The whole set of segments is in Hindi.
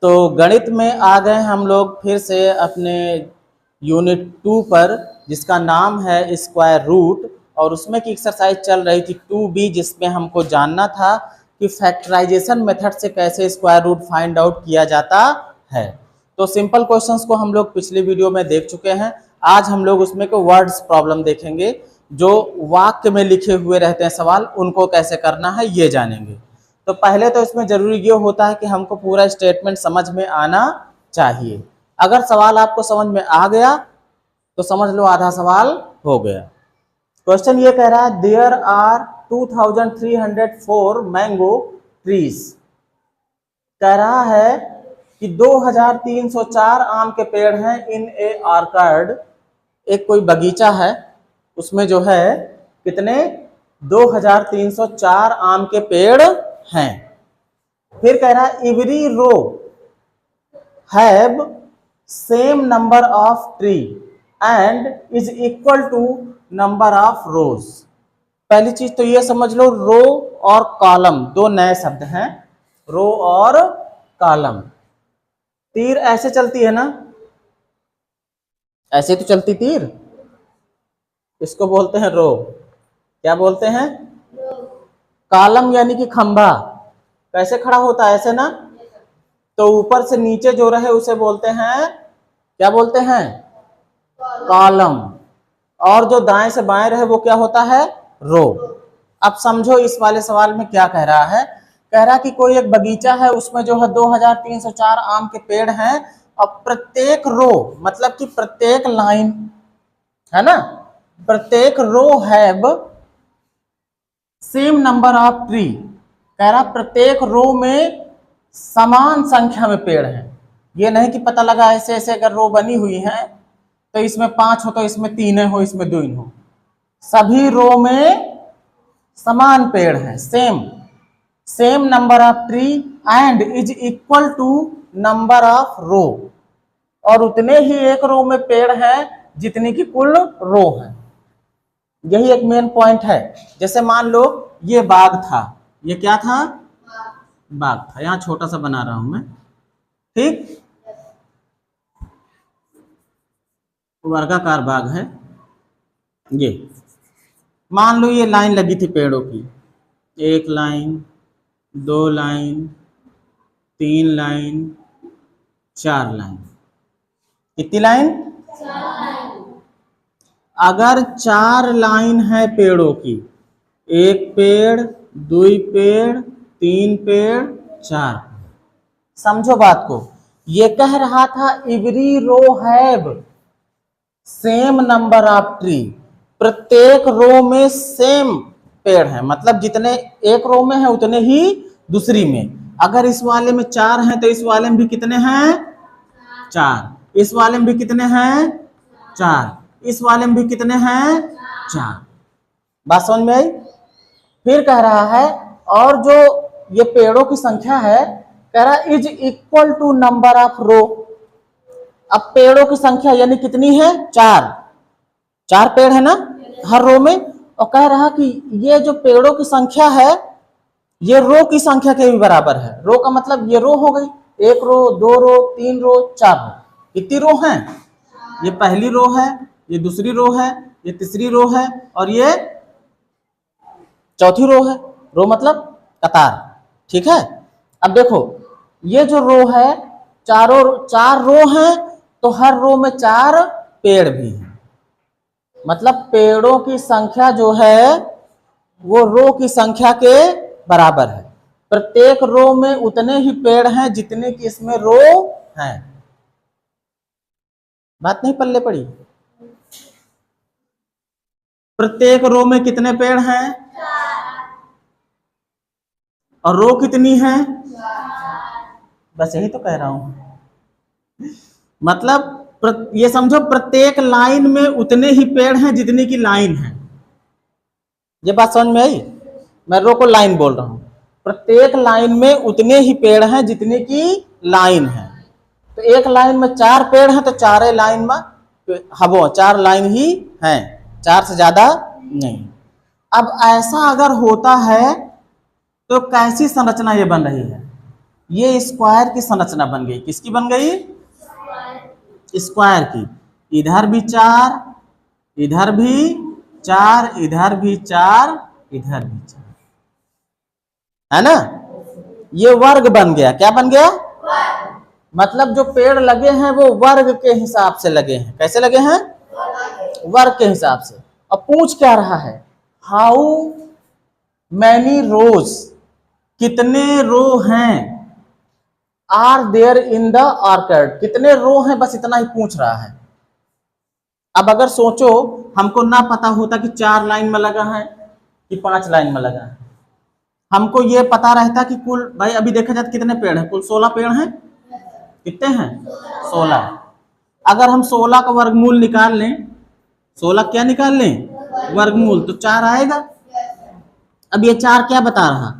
तो गणित में आ गए हम लोग फिर से अपने यूनिट 2 पर, जिसका नाम है स्क्वायर रूट। और उसमें की एक्सरसाइज चल रही थी 2B, जिसमें हमको जानना था कि फैक्टराइजेशन मेथड से कैसे स्क्वायर रूट फाइंड आउट किया जाता है। तो सिंपल क्वेश्चंस को हम लोग पिछली वीडियो में देख चुके हैं। आज हम लोग उसमें को वर्ड्स प्रॉब्लम देखेंगे, जो वाक्य में लिखे हुए रहते हैं सवाल, उनको कैसे करना है ये जानेंगे। तो पहले तो इसमें जरूरी ये होता है कि हमको पूरा स्टेटमेंट समझ में आना चाहिए। अगर सवाल आपको समझ में आ गया तो समझ लो आधा सवाल हो गया। क्वेश्चन ये कह रहा है देयर आर 2304 मैंगो ट्रीज। कह रहा है कि 2304 आम के पेड़ हैं इन ए ऑर्चर्ड। एक कोई बगीचा है, उसमें जो है कितने 2304 आम के पेड़ हैं। फिर कह रहा है every row have same number of tree and is equal to number of rows. पहली चीज तो ये समझ लो, रो और कॉलम दो नए शब्द हैं। रो और कॉलम, तीर ऐसे चलती है ना, ऐसे तो चलती तीर, इसको बोलते हैं रो। क्या बोलते हैं? कॉलम यानी कि खंभा कैसे खड़ा होता है, ऐसे ना। तो ऊपर से नीचे जो रहे उसे बोलते हैं, क्या बोलते हैं? कॉलम। और जो दाएं से बाएं रहे वो क्या होता है? रो। अब समझो इस वाले सवाल में क्या कह रहा है। कह रहा कि कोई एक बगीचा है, उसमें जो है 2304 आम के पेड़ हैं, और प्रत्येक रो मतलब कि प्रत्येक लाइन है ना, प्रत्येक row have same number of tree. कह रहा प्रत्येक रो में समान संख्या में पेड़ हैं। ये नहीं कि पता लगा ऐसे ऐसे अगर रो बनी हुई है तो इसमें 5 हो तो इसमें 3 हो, इसमें 2 हो। सभी रो में समान पेड़ हैं, same number of tree and is equal to number of row. और उतने ही एक रो में पेड़ हैं जितनी की कुल रो है। यही एक मेन पॉइंट है। जैसे मान लो ये बाग था, ये क्या था? बाग था। यहां छोटा सा बना रहा हूं मैं, ठीक, वर्गाकार बाग है ये। मान लो ये लाइन लगी थी पेड़ों की, 1 लाइन, 2 लाइन, 3 लाइन, 4 लाइन। कितनी लाइन? 4 लाइन। अगर 4 लाइन है पेड़ों की, 1 पेड़, 2 पेड़, 3 पेड़, 4। समझो बात को। ये कह रहा था every row have same number of tree. प्रत्येक रो में सेम पेड़ है, मतलब जितने एक रो में है उतने ही दूसरी में। अगर इस वाले में 4 हैं तो इस वाले में भी कितने हैं? 4। इस वाले में भी कितने हैं? 4। इस वाले में भी कितने हैं? 4। बात समझ में आई? फिर कह रहा है और जो ये पेड़ों की संख्या है, कह रहा is equal to number of row. अब पेड़ों की संख्या यानी कितनी है? 4 पेड़ है ना हर रो में। और कह रहा कि ये जो पेड़ों की संख्या है ये रो की संख्या के भी बराबर है। रो का मतलब ये रो हो गई, 1 रो, 2 रो, 3 रो, 4 रो। कितनी रो हैं? ये पहली रो है, ये दूसरी रो है, ये तीसरी रो है, और ये चौथी रो है। रो मतलब कतार, ठीक है। अब देखो ये जो रो है, 4 रो हैं, तो हर रो में 4 पेड़ भी हैं। मतलब पेड़ों की संख्या जो है वो रो की संख्या के बराबर है। प्रत्येक रो में उतने ही पेड़ हैं जितने की इसमें रो हैं। बात नहीं पल्ले पड़ी? प्रत्येक रो में कितने पेड़ हैं? 4। और रो कितनी है? 4। बस यही तो कह रहा हूं। मतलब ये समझो प्रत्येक लाइन में उतने ही पेड़ हैं जितनी की लाइन है। ये बात समझ में आई? मैं रो को लाइन बोल रहा हूं। प्रत्येक लाइन में उतने ही पेड़ हैं जितने की लाइन है। तो एक लाइन में 4 पेड़ हैं तो 4 लाइन में हबो 4 लाइन ही हैं, 4 से ज्यादा नहीं। अब ऐसा अगर होता है तो कैसी संरचना ये बन रही है? ये स्क्वायर की संरचना बन गई। किसकी बन गई? स्क्वायर की। इधर भी 4, इधर भी 4, इधर भी 4, इधर भी 4, है ना? ये वर्ग बन गया। क्या बन गया? मतलब जो पेड़ लगे हैं वो वर्ग के हिसाब से लगे हैं। कैसे लगे हैं? वर्ग के हिसाब से। अब पूछ क्या रहा है? हाउ मैनी रोज, कितने रो हैं, are there in the orchard, कितने रो हैं, बस इतना ही पूछ रहा है। अब अगर सोचो हमको ना पता होता कि 4 लाइन में लगा है कि 5 लाइन में लगा है, हमको ये पता रहता कि कुल, भाई अभी देखा जाए कितने पेड़ हैं, कुल 16 पेड़ हैं। कितने हैं? 16। अगर हम 16 का वर्गमूल निकाल लें, 16 क्या निकाल लें? वर्गमूल, तो 4 आएगा। अब ये 4 क्या बता रहा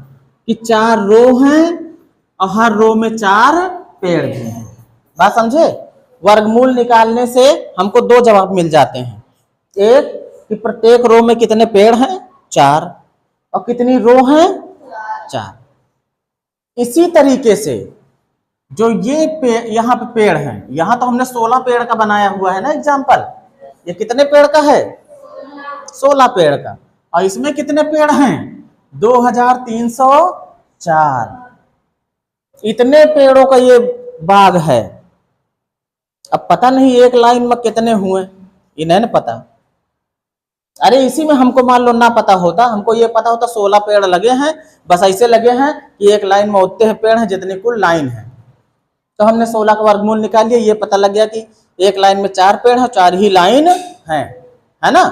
कि 4 रो हैं और हर रो में 4 पेड़ भी हैं। बात समझे? वर्गमूल निकालने से हमको 2 जवाब मिल जाते हैं। एक कि प्रत्येक रो में कितने पेड़ हैं? 4। और कितनी रो हैं? 4। इसी तरीके से जो ये पेड़, यहाँ पे पेड़ हैं, यहाँ तो हमने 16 पेड़ का बनाया हुआ है ना एग्जाम्पल। ये कितने पेड़ का है? 16 पेड़ का। और इसमें कितने पेड़ हैं? 2304। इतने पेड़ों का ये बाग है। अब पता नहीं एक लाइन में कितने हुए, ये नहीं ना पता। अरे इसी में हमको मान लो ना पता होता, हमको ये पता होता 16 पेड़ लगे हैं, बस ऐसे लगे हैं कि एक लाइन में उतने पेड़ हैं जितने कुल लाइन है। तो हमने 16 का वर्गमूल निकाल लिया, ये पता लग गया कि एक लाइन में 4 पेड़ है, 4 ही लाइन है ना?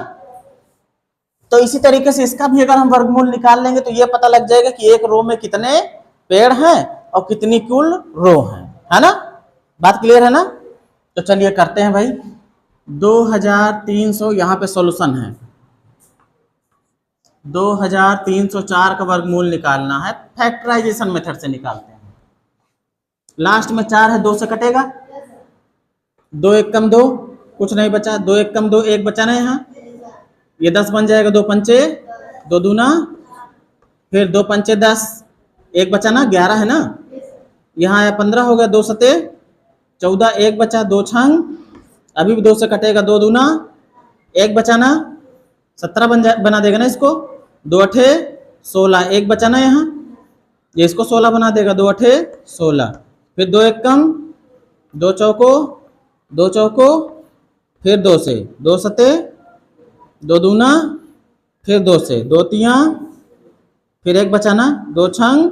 तो इसी तरीके से इसका भी अगर हम वर्गमूल निकाल लेंगे तो ये पता लग जाएगा कि एक रो में कितने पेड़ हैं और कितनी कुल रो है ना? बात क्लियर है ना? तो चलिए करते हैं भाई। 2300 यहाँ पे सॉल्यूशन है। 2304 का वर्गमूल निकालना है, फैक्टराइजेशन मेथड से निकालते हैं। लास्ट में 4 है, 2 से कटेगा, 2 एक कम 2, कुछ नहीं बचा, 2 एक कम 2, 1 बचा ना यहाँ, ये 10 बन जाएगा, 2 पंचे 2 दूना, फिर 2 पंचे 10, 1 बचा ना, 11 है ना, यहाँ आया 15 हो गया, 2 सते 14, 1 बचा, 2 छंग, अभी भी 2 से कटेगा, 2 दूना 1 बचा ना, 17 बना देगा ना इसको, 2 अठे 16, 1 बचा ना यहाँ, ये इसको 16 बना देगा, 2 अठे 16, फिर 2 एक कम, 2 चौको 2 चौको, फिर 2 से, 2 सते 2 दूना, फिर 2 से, 2 तियाँ, फिर 1 बचाना, 2 छंग,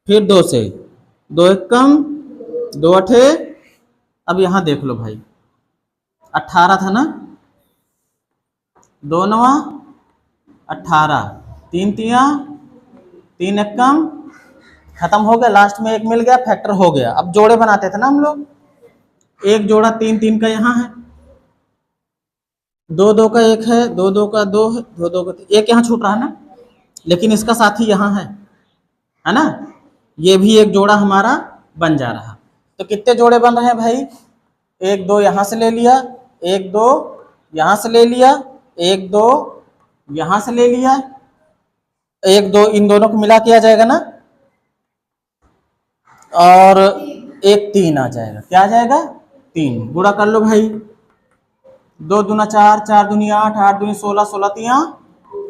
फिर 2 से, 2 एक कम, 2 अठे, अब यहाँ देख लो भाई 18 था ना, 2 नवा 18, 3 तियाँ, 3 एक कम, खत्म हो गया, लास्ट में 1 मिल गया, फैक्टर हो गया। अब जोड़े बनाते थे ना हम लोग, 1 जोड़ा 3 3 का यहाँ है, 2 2 का 1 है, 2 2 का 2 है, 2 2 का 1 यहाँ छूट रहा है ना, लेकिन इसका साथी यहाँ है ना, ये भी एक जोड़ा हमारा बन जा रहा। तो कितने जोड़े बन रहे हैं भाई? 1 2 यहाँ से ले लिया, 1 2 यहाँ से ले लिया, 1 2 यहाँ से ले लिया, 1 2 इन दोनों को मिला के आ जाएगा ना, और 1 3 आ जाएगा। क्या आ जाएगा? 3। गुणा कर लो भाई, 2 दूना 4, 4 दूनी 8, 8 दूनी 16, 16 तियाँ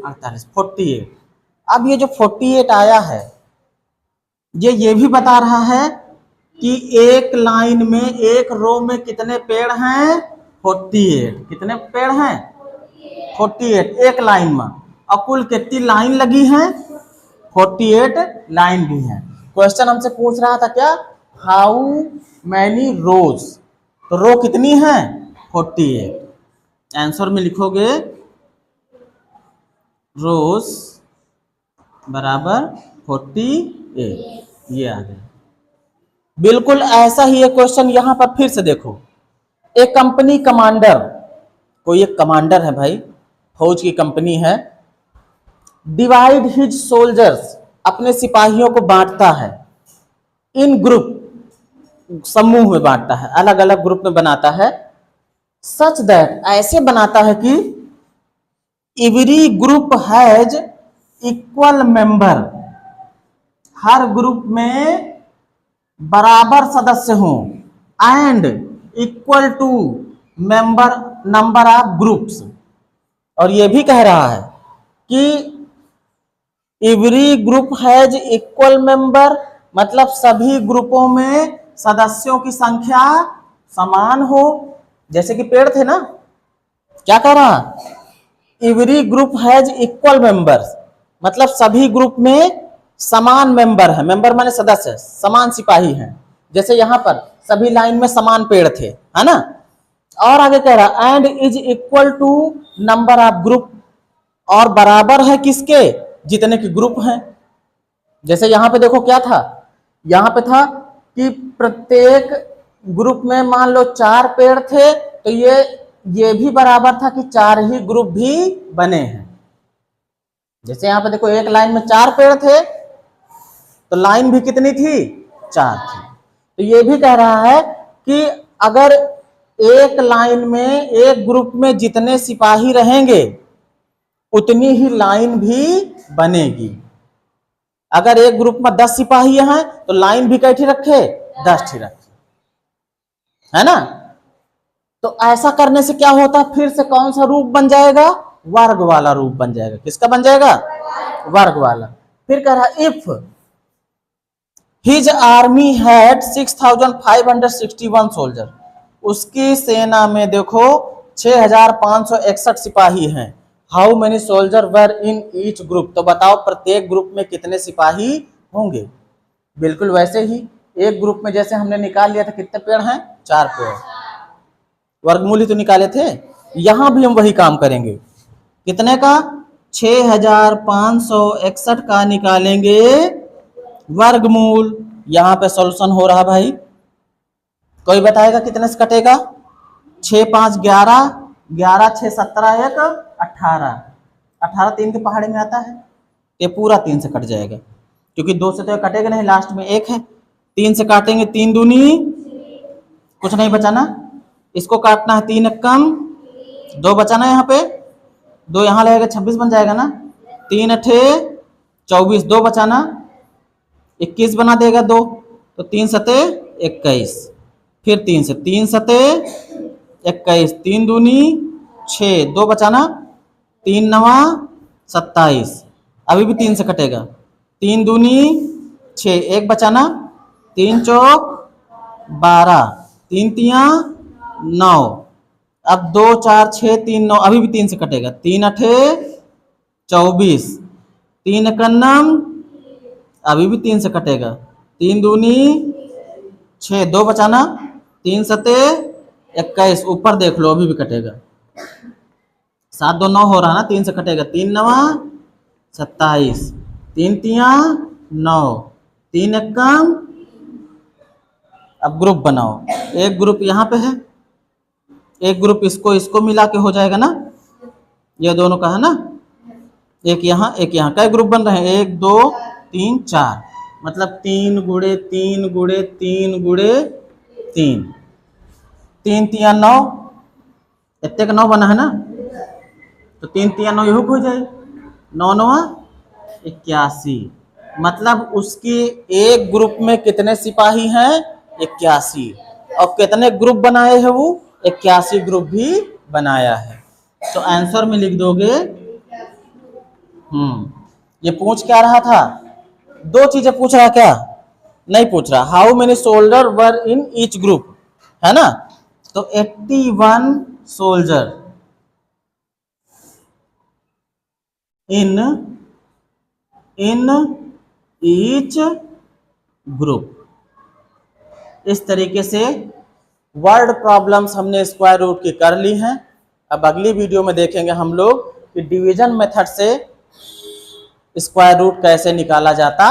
48, 48। अब ये जो 48 आया है, ये भी बता रहा है कि एक लाइन में, एक रो में कितने पेड़ हैं? 48। कितने पेड़ हैं? 48 एक लाइन में। और कुल कितनी लाइन लगी है? 48 लाइन भी है। क्वेश्चन हमसे पूछ रहा था क्या? हाउ मैनी रोज, तो रो कितनी है? 48। आंसर में लिखोगे रोज बराबर 48, ये आ गया। बिल्कुल ऐसा ही एक क्वेश्चन यहां पर फिर से देखो। एक कंपनी कमांडर, कोई एक कमांडर है भाई, फौज की कंपनी है, डिवाइड हिज सोल्जर्स, अपने सिपाहियों को बांटता है, इन ग्रुप, समूह में बांटता है, अलग अलग ग्रुप में बनाता है, सच दैट, ऐसे बनाता है कि every group has equal member, हर ग्रुप में बराबर सदस्य हों and equal to member number of groups. और ये भी कह रहा है कि every group has equal member, मतलब सभी ग्रुपों में सदस्यों की संख्या समान हो। जैसे कि पेड़ थे ना, क्या कह रहा, every group has equal members, मतलब सभी ग्रुप में समान मेंबर है। मेंबर माने सदस्य, समान सिपाही हैं। जैसे यहां पर सभी लाइन में समान पेड़ थे, है ना। और आगे कह रहा and is equal to number of group, और बराबर है किसके, जितने के ग्रुप हैं। जैसे यहां पे देखो क्या था, यहां पे था कि प्रत्येक ग्रुप में मान लो 4 पेड़ थे, तो ये भी बराबर था कि 4 ही ग्रुप भी बने हैं। जैसे यहां पे देखो एक लाइन में 4 पेड़ थे, तो लाइन भी कितनी थी, 4 थी। तो ये भी कह रहा है कि अगर एक लाइन में एक ग्रुप में जितने सिपाही रहेंगे उतनी ही लाइन भी बनेगी। अगर एक ग्रुप में 10 सिपाही हैं तो लाइन भी कैठी रखे, 10 ही रखे, है ना। तो ऐसा करने से क्या होता है, फिर से कौन सा रूप बन जाएगा, वर्ग वाला रूप बन जाएगा। किसका बन जाएगा, वर्ग वाला। फिर कह रहा if his army had 6561 soldier, उसकी सेना में देखो 6561 सिपाही हैं। How many soldier were in each group, तो बताओ प्रत्येक ग्रुप में कितने सिपाही होंगे। बिल्कुल वैसे ही एक ग्रुप में जैसे हमने निकाल लिया था कितने पेड़ हैं, 4 पेड़, वर्गमूल ही तो निकाले थे। यहां भी हम वही काम करेंगे। कितने का, 6561 का निकालेंगे वर्गमूल। यहां पे सॉल्यूशन हो रहा भाई, कोई बताएगा कितने से कटेगा, 6 5 11, 11 6 17 1 18, 18 3 के पहाड़े में आता है, ये पूरा 3 से कट जाएगा, क्योंकि 2 से तो कटेगा नहीं, लास्ट में 1 है। 3 से काटेंगे, 3 दूनी, कुछ नहीं बचाना, इसको काटना है, 3 कम 2 बचाना, यहाँ पे 2 यहाँ लगेगा, 26 बन जाएगा ना। 3 अठे 24, 2 बचाना, 21 बना देगा 2, तो 3 सते 21, फिर 3 से 3 सते 21, 3 दूनी 6, 2 बचाना, 3 नवा 27, अभी भी 3 से कटेगा, 3 दूनी 6, 1 बचाना, 3 चौक 12, 3 तिया 9, अब 2 4 6 3 9, अभी भी 3 से कटेगा, 3 अठे 24, 3 कन्नम, अभी भी 3 से कटेगा, 3 दूनी 6, 2 बचाना, 3 सते 21, ऊपर देख लो अभी भी कटेगा, 7 2 9 हो रहा ना, 3 से कटेगा, 3 नवा 27, 3 तिया 9, 3 एकम, अब ग्रुप बनाओ। एक ग्रुप यहाँ पे है, एक ग्रुप इसको मिला के हो जाएगा ना, ये दोनों का है ना, एक यहाँ एक यहाँ, कई ग्रुप बन रहे हैं, 1 2 3 4, मतलब 3 गुणे 3 गुणे 3 गुणे 3, 3 तिया 9, इतने का 9 बना है ना, तो 3 तिया 9 यही हो जाए, 9 9 81, मतलब उसकी एक ग्रुप में कितने सिपाही हैं, 81, और कितने ग्रुप बनाए हैं वो, 81 ग्रुप भी बनाया है। तो आंसर में लिख दोगे, ये पूछ क्या रहा था, 2 चीजें पूछ रहा, क्या नहीं पूछ रहा, how many soldier were in each group, है ना। तो 81 सोल्जर इन ईच ग्रुप। इस तरीके से वर्ड प्रॉब्लम्स हमने स्क्वायर रूट की कर ली हैं। अब अगली वीडियो में देखेंगे हम लोग कि डिवीजन मेथड से स्क्वायर रूट कैसे निकाला जाता